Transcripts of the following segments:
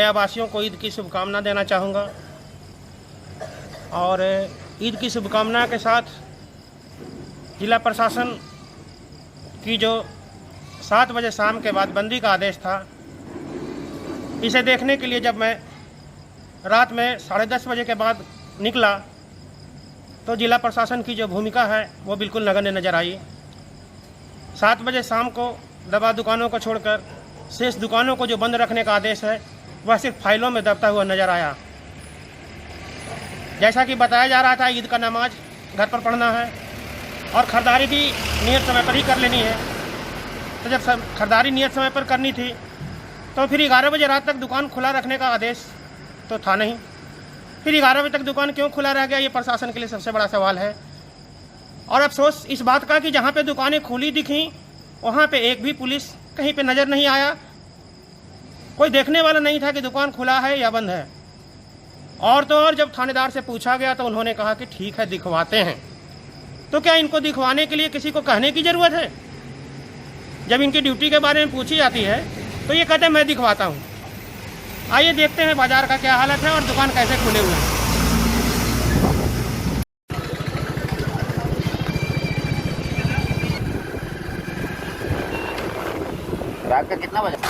गया वासियों को ईद की शुभकामना देना चाहूँगा। और ईद की शुभकामना के साथ जिला प्रशासन की जो 7 बजे शाम के बाद बंदी का आदेश था, इसे देखने के लिए जब मैं रात में 10:30 बजे के बाद निकला तो जिला प्रशासन की जो भूमिका है वो बिल्कुल नगण्य नज़र आई। 7 बजे शाम को दवा दुकानों को छोड़कर शेष दुकानों को जो बंद रखने का आदेश है वह सिर्फ फाइलों में दबता हुआ नज़र आया। जैसा कि बताया जा रहा था, ईद का नमाज घर पर पढ़ना है और ख़रीदारी भी नियत समय पर ही कर लेनी है। तो जब ख़रीदारी नियत समय पर करनी थी तो फिर 11 बजे रात तक दुकान खुला रखने का आदेश तो था नहीं। फिर 11 बजे तक दुकान क्यों खुला रह गया, ये प्रशासन के लिए सबसे बड़ा सवाल है। और अफसोस इस बात का कि जहाँ पे दुकानें खुली दिखीं वहाँ पे एक भी पुलिस कहीं पे नज़र नहीं आया। कोई देखने वाला नहीं था कि दुकान खुला है या बंद है। और तो और जब थानेदार से पूछा गया तो उन्होंने कहा कि ठीक है दिखवाते हैं। तो क्या इनको दिखवाने के लिए किसी को कहने की ज़रूरत है? जब इनकी ड्यूटी के बारे में पूछी जाती है तो ये कहते हैं मैं दिखवाता हूँ। आइए देखते हैं बाजार का क्या हालत है और दुकान कैसे खुले हुए हैं। रात का कितना बजे?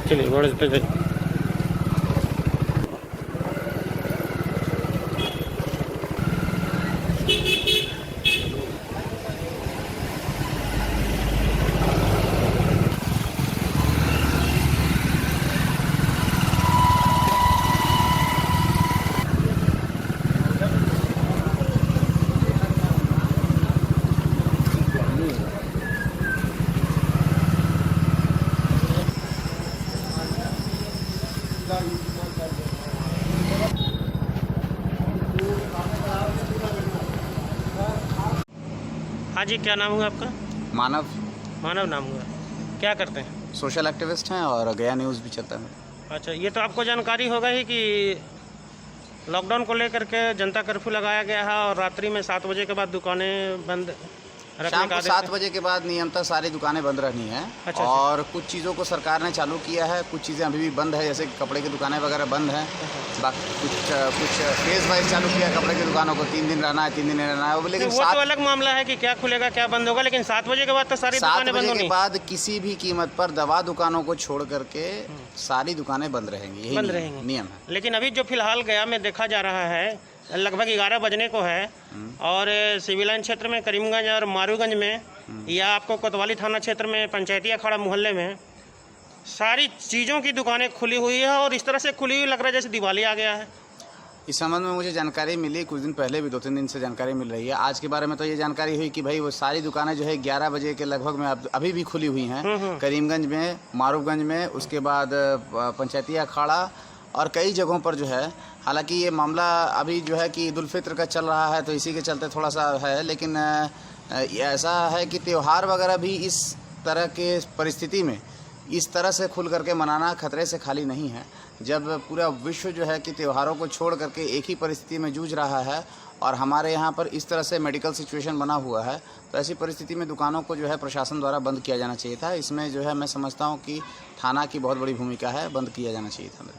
चलिए बड़े पे हाँ जी, क्या नाम हुआ आपका? मानव। मानव नाम हुआ। क्या करते हैं? सोशल एक्टिविस्ट हैं और गया न्यूज़ भी चलता है। अच्छा, ये तो आपको जानकारी होगा ही कि लॉकडाउन को लेकर के जनता कर्फ्यू लगाया गया है और रात्रि में 7 बजे के बाद दुकानें बंद रखने शाम का को आदेश 7 है। बजे के बाद नियमतः सारी दुकानें बंद रहनी है। अच्छा। और कुछ चीज़ों को सरकार ने चालू किया है, कुछ चीज़ें अभी भी बंद है, जैसे कपड़े की दुकानें वगैरह बंद हैं। बाकी कुछ फेज वाइज चालू किया है। कपड़े की दुकानों को 3 दिन रहना है, 3 दिन नहीं रहना है। लेकिन वो तो अलग मामला है कि क्या खुलेगा क्या बंद होगा, लेकिन 7 बजे के बाद तो सारी 7 दुकानें बंद बजे के होंगी। बाद किसी भी कीमत पर दवा दुकानों को छोड़ करके सारी दुकानें बंद रहेंगी, यही बंद रहेंगी। नियम है। लेकिन अभी जो फिलहाल गया में देखा जा रहा है लगभग 11 बजने को है और सिविल लाइन क्षेत्र में करीमगंज और मारूगंज में या आपको कोतवाली थाना क्षेत्र में पंचायती अखाड़ा मोहल्ले में सारी चीज़ों की दुकानें खुली हुई है और इस तरह से खुली हुई लग रहा है जैसे दिवाली आ गया है। इस संबंध में मुझे जानकारी मिली कुछ दिन पहले भी, 2-3 दिन से जानकारी मिल रही है। आज के बारे में तो ये जानकारी हुई कि भाई वो सारी दुकानें जो है 11 बजे के लगभग में अभी भी खुली हुई हैं। करीमगंज में, मारूगंज में, उसके बाद पंचायती अखाड़ा और कई जगहों पर जो है। हालांकि ये मामला अभी जो है कि ईद उल फित्र का चल रहा है तो इसी के चलते थोड़ा सा है, लेकिन ये ऐसा है कि त्यौहार वगैरह भी इस तरह के परिस्थिति में इस तरह से खुल करके मनाना खतरे से खाली नहीं है। जब पूरा विश्व जो है कि त्योहारों को छोड़ करके एक ही परिस्थिति में जूझ रहा है और हमारे यहाँ पर इस तरह से मेडिकल सिचुएशन बना हुआ है, तो ऐसी परिस्थिति में दुकानों को जो है प्रशासन द्वारा बंद किया जाना चाहिए था। इसमें जो है मैं समझता हूँ कि थाना की बहुत बड़ी भूमिका है, बंद किया जाना चाहिए था।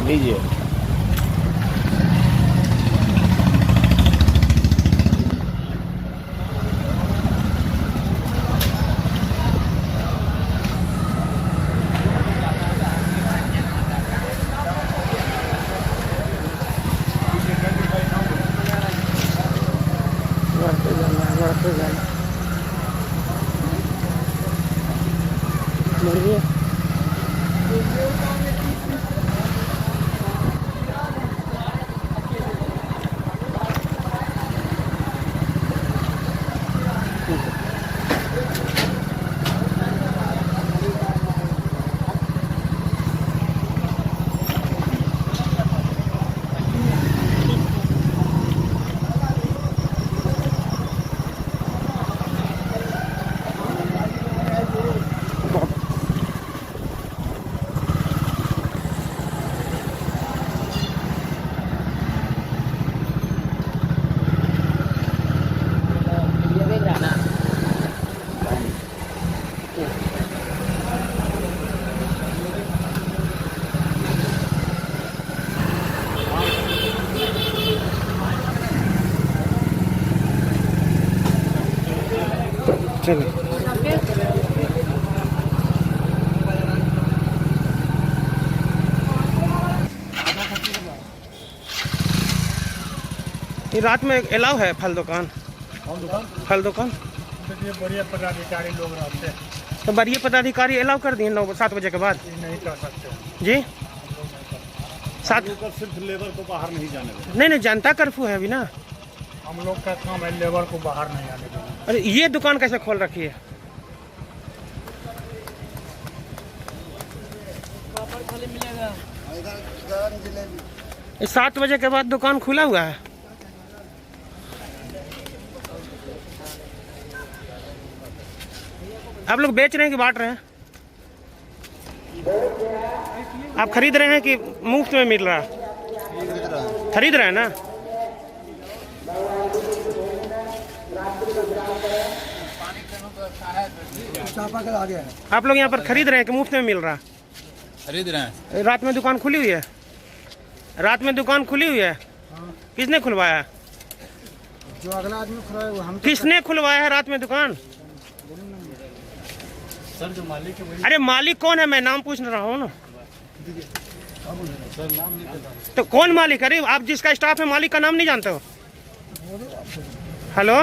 लीजिए। चलिए। ये रात में अलाउ है फल दुकान? फल दुकान देखिए बढ़िया पदाधिकारी लोग रहते हैं, तो बढ़िया पदाधिकारी अलाउ कर दिए 9-7 बजे के बाद? नहीं कर सकते। जी 7 सिर्फ लेबर को बाहर नहीं जाने देना। नहीं जनता कर्फ्यू है अभी ना। हम लोग का काम है लेबर को बाहर नहीं आने देना। अरे ये दुकान कैसे खोल रखी है? ये 7 बजे के बाद दुकान खुला हुआ है? आप लोग बेच रहे हैं कि बांट रहे हैं? आप खरीद रहे हैं कि मुफ्त में मिल रहा है? खरीद रहे हैं ना? आप लोग यहाँ पर खरीद रहे हैं कि मुफ्त में मिल रहा है? खरीद रहे हैं। रात में दुकान खुली हुई है? रात में दुकान खुली हुई है? किसने खुलवाया? जो अगला आदमी खुलवाए वो हम। किसने खुलवाया है रात में दुकान? सर जो मालिक है वही। अरे मालिक कौन है? मैं नाम पूछ रहा हूँ ना। सर नाम नहीं पता। तो कौन मालिक? अरे आप जिसका स्टाफ है मालिक का नाम नहीं जानते हो? हेलो,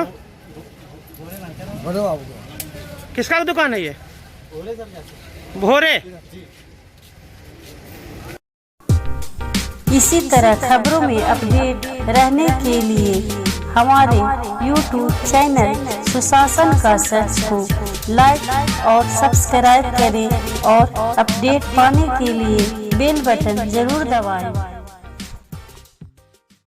किसका दुकान है ये? भोरे। इसी तरह खबरों में अपडेट रहने के लिए हमारे YouTube चैनल सुशासन का सर्च को लाइक और सब्सक्राइब करें और अपडेट पाने के लिए बेल बटन जरूर दबाएं।